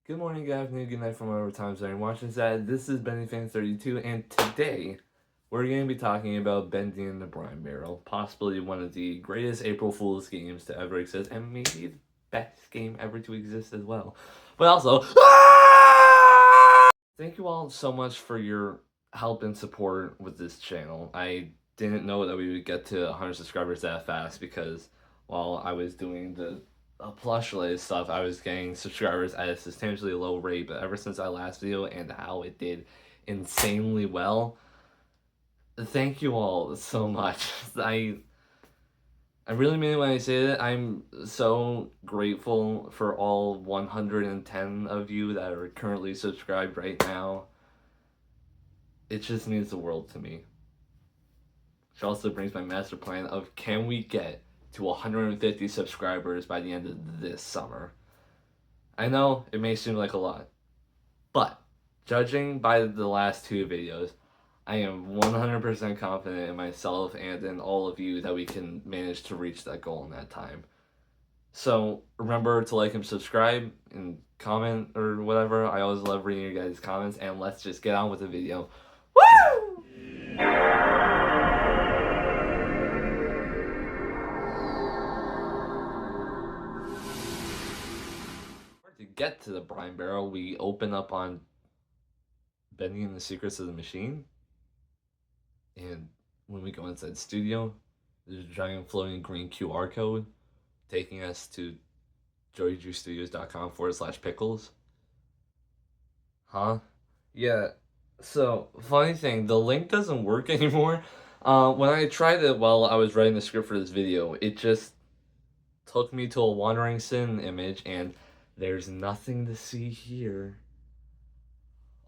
Good morning, good afternoon, good night from whatever time zone you're watching that. This is Bendy Fan 32, and today we're going to be talking about Bendy and the Brine Barrel, possibly one of the greatest April Fool's games to ever exist, and maybe the best game ever to exist as well. But also, thank you all so much for your help and support with this channel. I didn't know that we would get to 100 subscribers that fast because while I was doing the plush related stuff, I was getting subscribers at a substantially low rate. But ever since our last video and how it did insanely well, thank you all so much. I really mean it when I say that. I'm so grateful for all 110 of you that are currently subscribed right now. It just means the world to me. Which also brings my master plan of, can we get to 150 subscribers by the end of this summer? I know it may seem like a lot, but judging by the last two videos, I am 100% confident in myself and in all of you that we can manage to reach that goal in that time. So remember to like and subscribe and comment or whatever. I always love reading your guys' comments, and let's just get on with the video. Woo! To get to the brine barrel, we open up on Bendy and the Secrets of the Machine. And when we go inside the studio, there's a giant floating green QR code taking us to joyjuicestudios.com/pickles. Huh? Yeah. So, funny thing, the link doesn't work anymore. When I tried it while I was writing the script for this video, it just took me to a Wandering Sin image, and there's nothing to see here.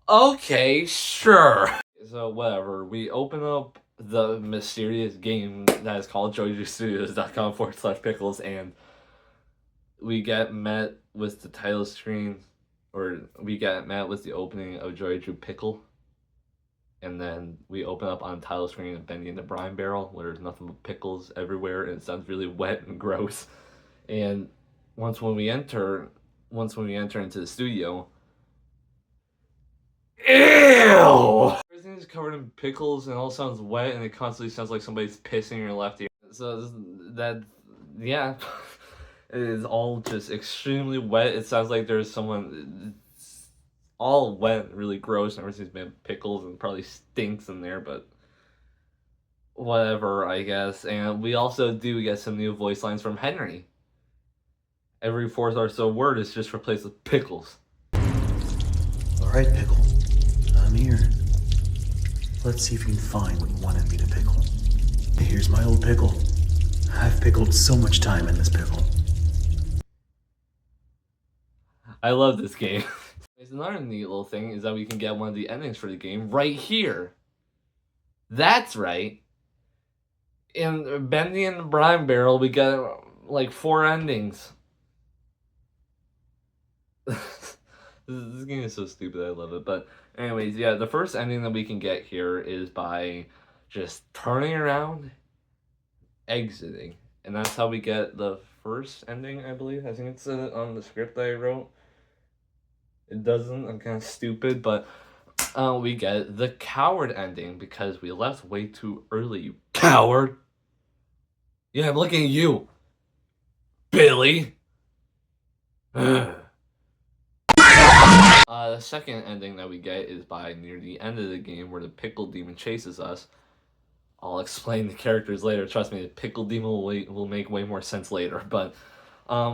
Okay, sure. So whatever, we open up the mysterious game that is called joyjuicestudios.com/pickles, and we get met with the title screen, or we get met with the opening of Joy Drew Pickle, and then we open up on the title screen of Bendy and the Brine Barrel, where there's nothing but pickles everywhere, and it sounds really wet and gross. And once when we enter into the studio, ew! Everything's covered in pickles and all sounds wet, and it constantly sounds like somebody's pissing in your left ear. So that, yeah, it is all just extremely wet. It sounds like there's someone, it's all wet, really gross, and everything's been pickles and probably stinks in there, but whatever, I guess. And we also do get some new voice lines from Henry. Every fourth or so word is just replaced with pickles. All right, Pickle. I'm here. Let's see if you can find what you wanted me to pickle. Here's my old pickle. I've pickled so much time in this pickle. I love this game. There's another neat little thing is that we can get one of the endings for the game right here. That's right. In Bendy and the Brine Barrel, we get like 4 endings. This game is so stupid, I love it. But anyways, yeah, the first ending that we can get here is by just turning around, exiting. And that's how we get the first ending, I believe. I think it's on the script that I wrote. It doesn't, I'm kind of stupid, but we get the coward ending because we left way too early, you coward. Yeah, I'm looking at you, Billy. The second ending that we get is by near the end of the game where the pickle demon chases us. I'll explain the characters later. Trust me, the pickle demon will make way more sense later. But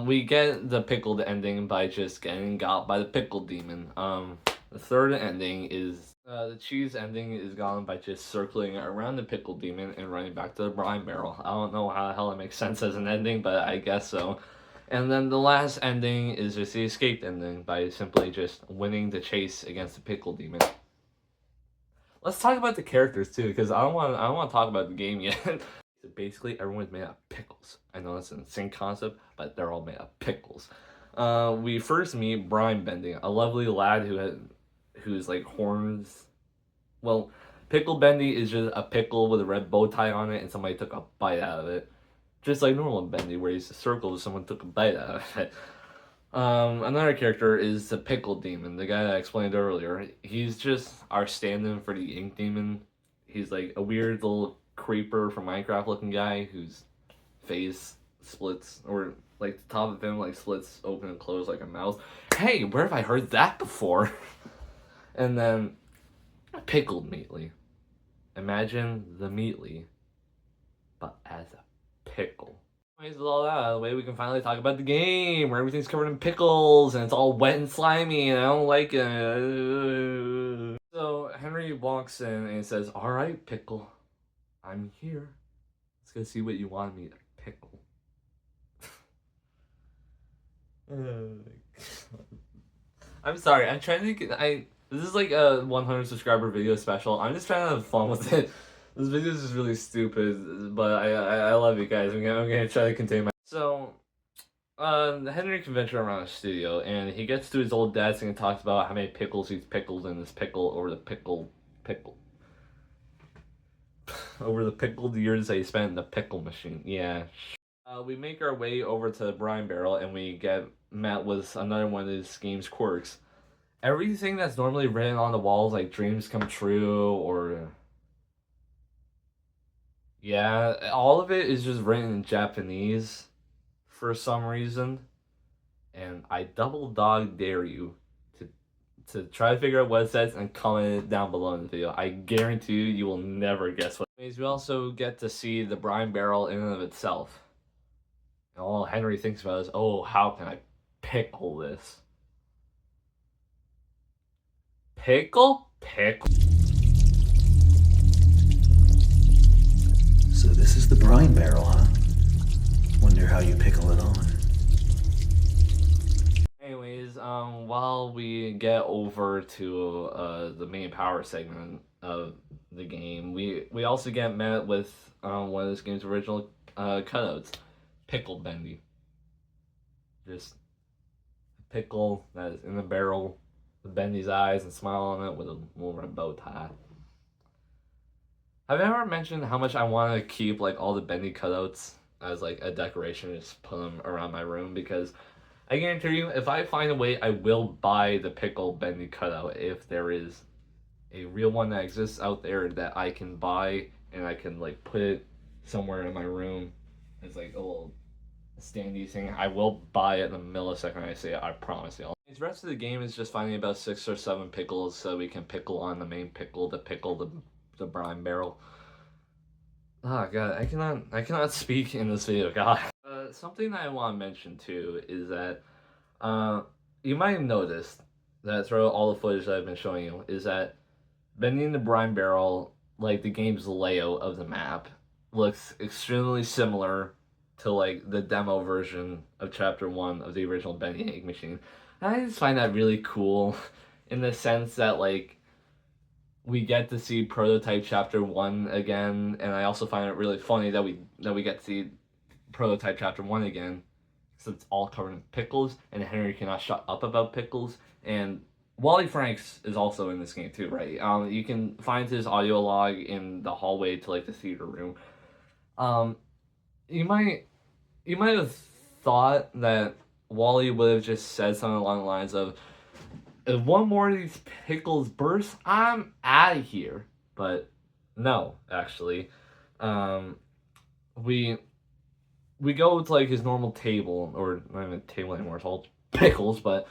we get the pickled ending by just getting got by the pickle demon. The third ending is the cheese ending is gone by just circling around the pickle demon and running back to the brine barrel. I don't know how the hell it makes sense as an ending, but I guess so. And then the last ending is just the escape ending by simply just winning the chase against the pickle demon. Let's talk about the characters too, because I don't want to talk about the game yet. So basically, everyone's made out of pickles. I know that's an insane concept, but they're all made out of pickles. We first meet Brine Bendy, a lovely lad who's like horns. Well, Pickle Bendy is just a pickle with a red bow tie on it, and somebody took a bite out of it. Just like normal Bendy, where he's a circle, someone took a bite out of it. Another character is the Pickle Demon, the guy that I explained earlier. He's just our stand-in for the Ink Demon. He's like a weird little creeper from Minecraft looking guy whose face splits, or like the top of him like splits open and closed like a mouth. Hey, where have I heard that before? And then Pickled Meatly. Imagine the Meatly, but as a pickle. Anyways, with all that out of the way, we can finally talk about the game where everything's covered in pickles and it's all wet and slimy and I don't like it. So Henry walks in and he says, "All right, pickle, I'm here. Let's go see what you want me to pickle." I'm sorry. I'm trying to get. This is like a 100 subscriber video special. I'm just trying to have fun with it. This video is just really stupid, but I love you guys. I'm gonna try to contain my. So, Henry can venture around the studio, and he gets to his old desk and talks about how many pickles he's pickled in this pickle over the pickle over the pickled years that he spent in the pickle machine. Yeah. We make our way over to the brine barrel, and we get met with another one of this game's quirks. Everything that's normally written on the walls, like dreams come true, or yeah, all of it is just written in Japanese for some reason. And I double dog dare you to try to figure out what it says and comment it down below in the video. I guarantee you will never guess what it means. We also get to see the brine barrel in and of itself. And all Henry thinks about is, oh, how can I pickle this? Pickle? Pickle. So this is the brine barrel, huh? Wonder how you pickle it on. Anyways, while we get over to the main power segment of the game, we also get met with one of this game's original cutouts, Pickle Bendy. Just a pickle that is in the barrel with Bendy's eyes and smile on it with a little red bow tie. Have I ever mentioned how much I want to keep like all the Bendy cutouts as like a decoration, just put them around my room? Because I guarantee you, if I find a way, I will buy the Pickle Bendy cutout if there is a real one that exists out there that I can buy and I can like put it somewhere in my room as like a little standy thing. I will buy it the millisecond I say it, I promise you. The rest of the game is just finding about 6 or 7 pickles so we can pickle on the main pickle to pickle the brine barrel. Oh god, I cannot speak in this video, god. Something that I want to mention too is that you might have noticed that throughout all the footage that I've been showing you is that bending the brine barrel, like the game's layout of the map, looks extremely similar to like the demo version of Chapter 1 of the original Bendy Egg Machine. And I just find that really cool in the sense that like we get to see Prototype Chapter 1 again, and I also find it really funny that we get to see Prototype Chapter 1 again, because it's all covered in pickles, and Henry cannot shut up about pickles, and Wally Franks is also in this game too, right? You can find his audio log in the hallway to like the theater room. You might have thought that Wally would have just said something along the lines of, "If one more of these pickles bursts, I'm out of here." But no, actually, we go to like his normal table, or not even a table anymore. It's all pickles, but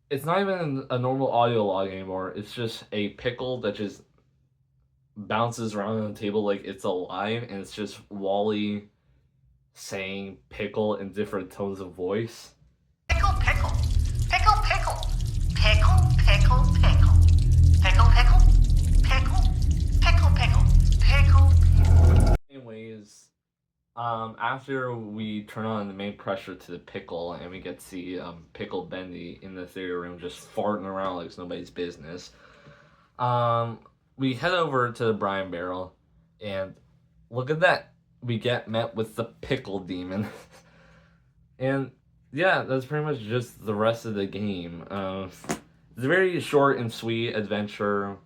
it's not even a normal audio log anymore. It's just a pickle that just bounces around on the table like it's alive, and it's just Wally saying pickle in different tones of voice. Pickle, pickle, pickle, pickle, pickle, pickle, pickle, pickle, pickle, pickle, pickle, pickle, pickle. Anyways, after we turn on the main pressure to the pickle and we get to see Pickle Bendy in the theater room just farting around like it's nobody's business, we head over to the brine barrel, and look at that. We get met with the Pickle Demon. And yeah, that's pretty much just the rest of the game. It's a very short and sweet adventure.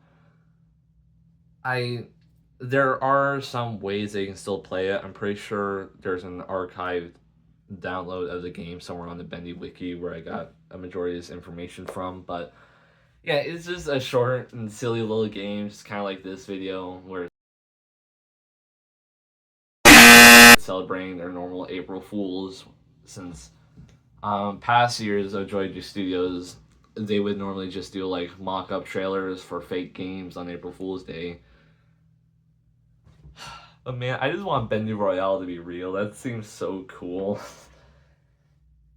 There are some ways they can still play it. I'm pretty sure there's an archived download of the game somewhere on the Bendy wiki where I got a majority of this information from. But yeah, it's just a short and silly little game, just kind of like this video where it's celebrating their normal April Fools. Since past years of Joy G Studios, they would normally just do like mock-up trailers for fake games on April Fool's Day. But man, I just want Bendy Royale to be real. That seems so cool.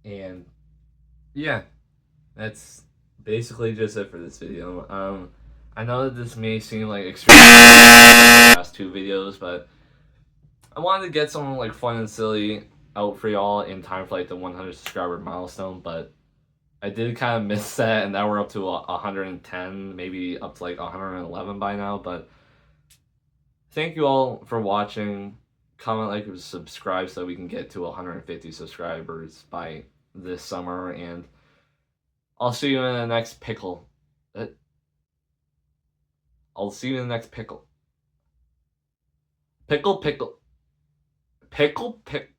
And yeah, that's basically just it for this video. I know that this may seem like extreme the past two videos, but I wanted to get something like fun and silly out for y'all in time for like the 100 subscriber milestone, but I did kind of miss that, and now we're up to 110, maybe up to like 111 by now. But thank you all for watching. Comment, like, and subscribe so we can get to 150 subscribers by this summer, and I'll see you in the next pickle. I'll see you in the next pickle. Pickle, pickle. Pickle, pickle.